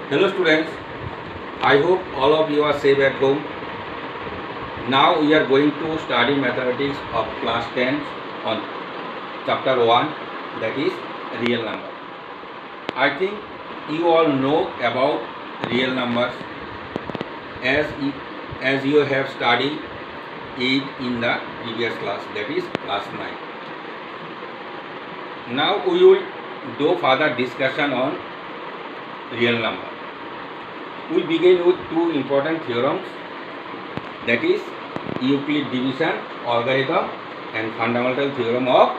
Hello students, I hope all of you are safe at home. Now we are going to study mathematics of class 10 on chapter 1, that is real number. I think you all know about real numbers as you have studied it in the previous class, that is class 9. Now we will do further discussion on real number. We begin with two important theorems, that is Euclid division algorithm and fundamental theorem of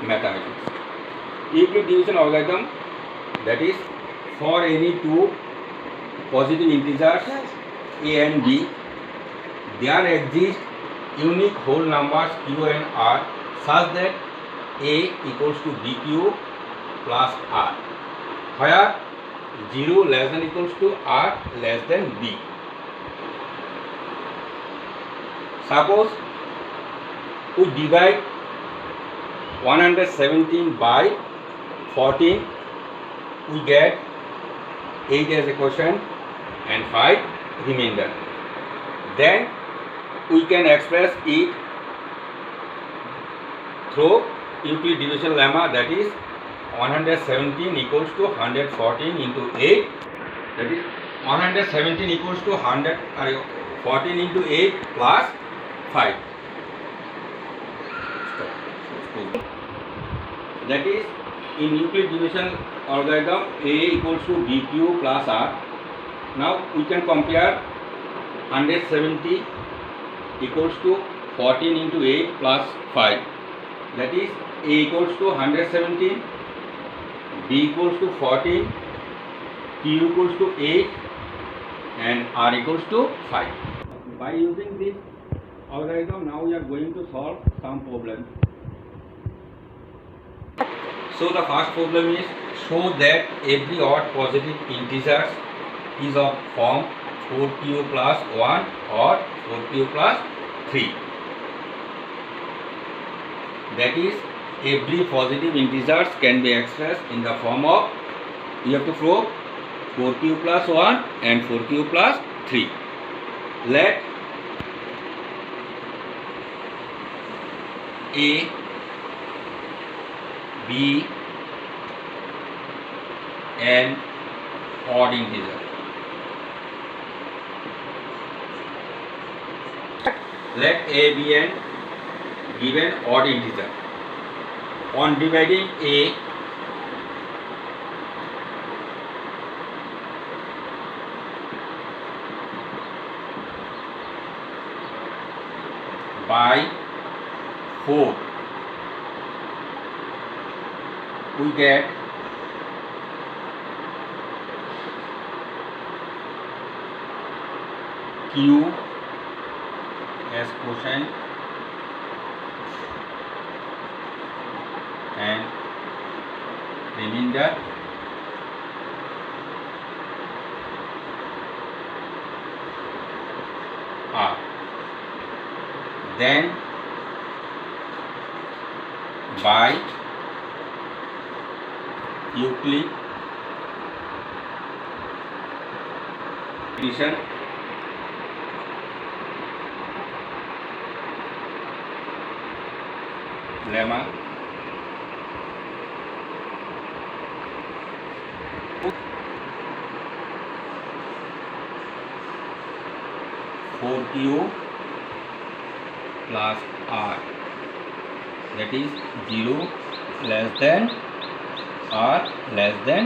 mathematics. Euclid division algorithm, that is for any two positive integers a and b, there exist unique whole numbers q and r such that a equals to bq plus r, where 0 less than equals to r less than b. Suppose we divide 117 by 14, we get 8 as a quotient and 5 remainder. Then we can express it through Euclid division lemma, that is 117 equals to 114 into 8, that is 117 equals to 14 into 8 plus 5. That is in Euclid division algorithm a equals to bq plus r. Now we can compare 170 equals to 14 into 8 plus 5, that is a equals to 117, b equals to 14, q equals to 8 and r equals to 5. By using this algorithm, now we are going to solve some problems. So the first problem is, show that every odd positive integer is of form 4q plus 1 or 4q plus 3. That is, every positive integers can be expressed in the form of, you have to prove 4q plus 1 and 4q plus 3. Let a, b an odd integer. Let a be an given odd integer. On dividing a by 4, we get q as quotient and remainder r. Then by Euclid division lemma, four q plus r, that is 0 less than r less than .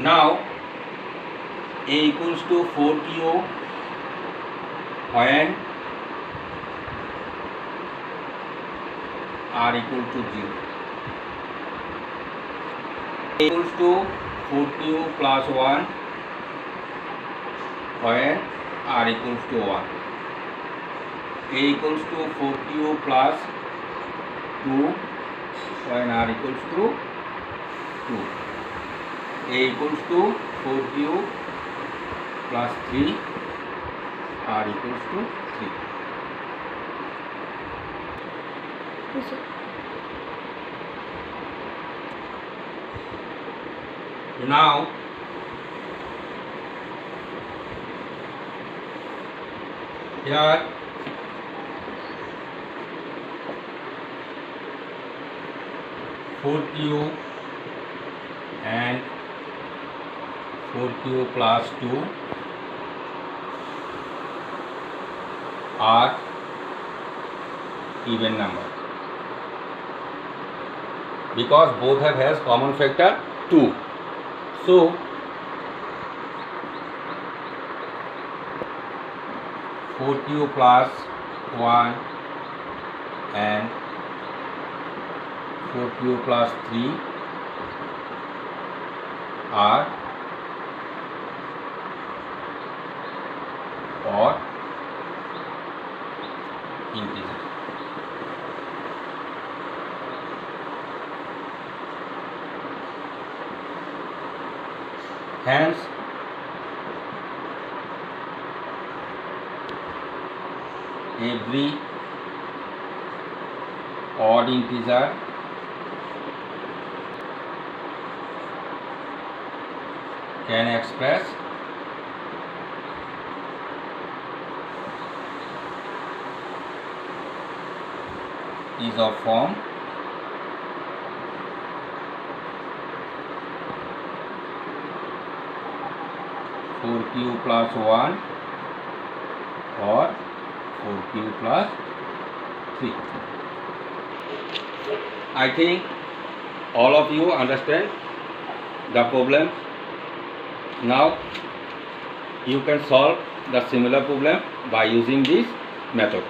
Now a equals to 4q when r equal to 0. A equals to 4q plus 1 when r equals to 1. A equals to 4q plus 2 when r equals to 2. A equals to 4q plus 3 r equals to 3. Yes, sir. Now here 4q and 4q plus 2 are even number because both have has common factor 2. So 4q plus 1 and 4q plus 3 are odd integer. Hence, every odd integer can express is of form 4q plus 1 or 4q plus 3. I think all of you understand the problem. Now you can solve the similar problem by using this method.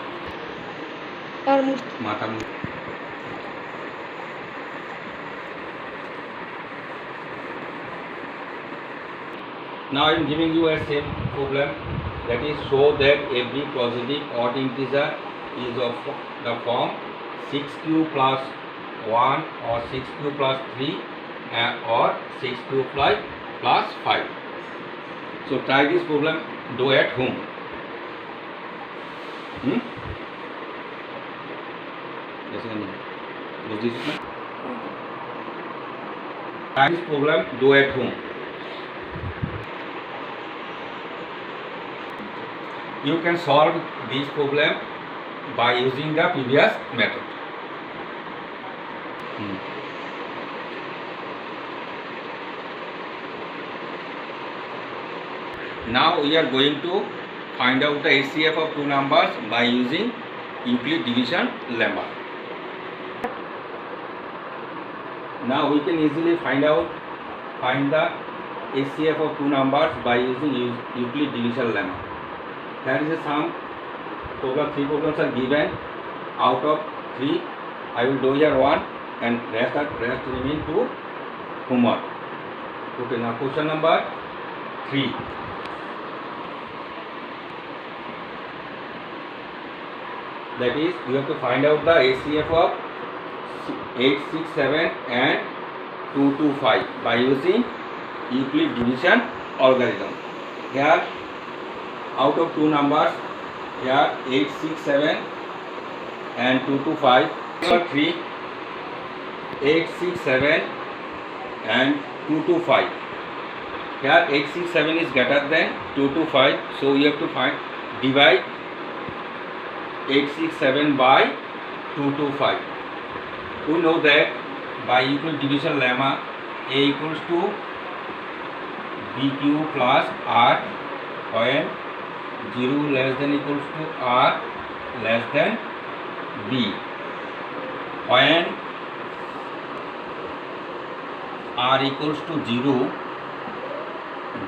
Now I am giving you a same problem, that is show that every positive odd integer is of the form 6q plus 1 or 6q plus 3 or 6q plus 5. So try this problem, do at home. Try this problem, do at home. You can solve this problem by using the previous method. Now we are going to find out the HCF of two numbers by using Euclid division lemma. Now we can easily find the HCF of two numbers by using Euclid division lemma. There is a sum. Three problems are given. Out of 3, I will do here 1 and rest remain to homework. Okay, now question number 3. That is, you have to find out the HCF of 867 and 225 by using Euclid division algorithm. Here, out of two numbers, here 867 and 225. Number 3, 867 and 225. Here 867 is greater than 225, so you have to divide 867 by 225. We know that by Euclid division lemma, A equals to BQ plus R when 0 less than equals to R less than B. When R equals to 0,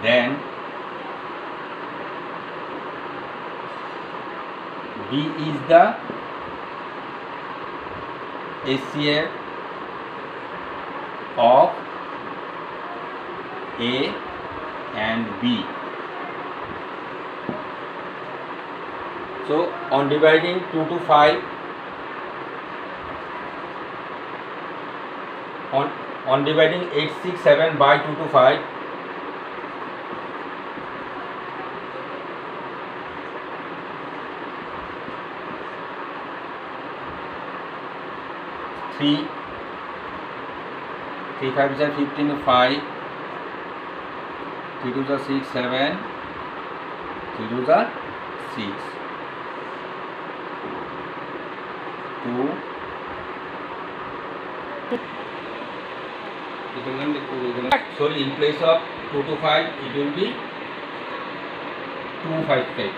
then B is the HCF of A and B. So on dividing 2 to 5, on dividing 867 by 2 to 5, 3, 3 5 are 15, 5, 3 2 are 6, 7, 3 2 are 6, 2. So in place of 2 to 5, it will be 2 5 5.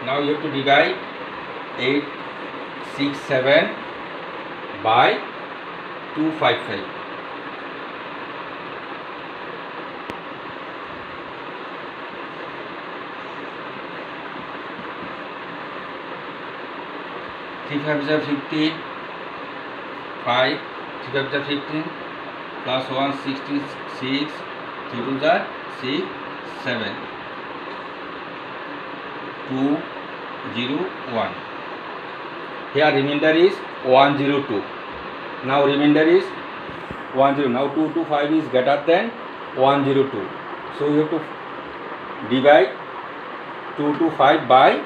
Now you have to divide 8 6 7 by 2 5 5. Three 5 are 15, 5, 3 5 are 15, plus 1 16, 6, 3 2 are 6, 7, 2 0 1. Here remainder is 102. Now remainder is 10. Now 2 to 5 is greater than 102. So you have to divide 2 to 5 by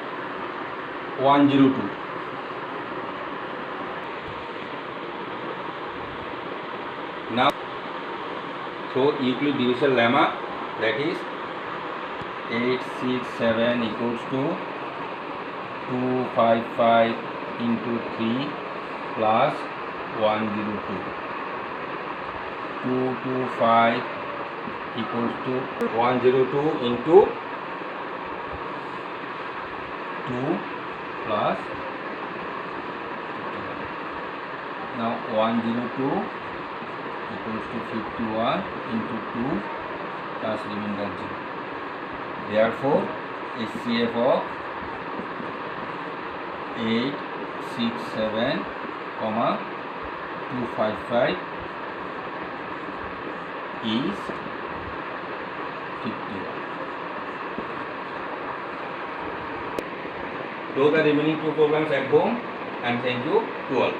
102. Now, so Euclid division lemma, that is 8 6 7 equals to 2 5 5 into 3 plus 102. 2 2 5 equals to 102 into 2 plus, now 102 equals to 51 into 2 plus remainder 0. Therefore, HCF of 8 6 7 comma 255 is 51. Do the remaining two programs at home, and thank you to all.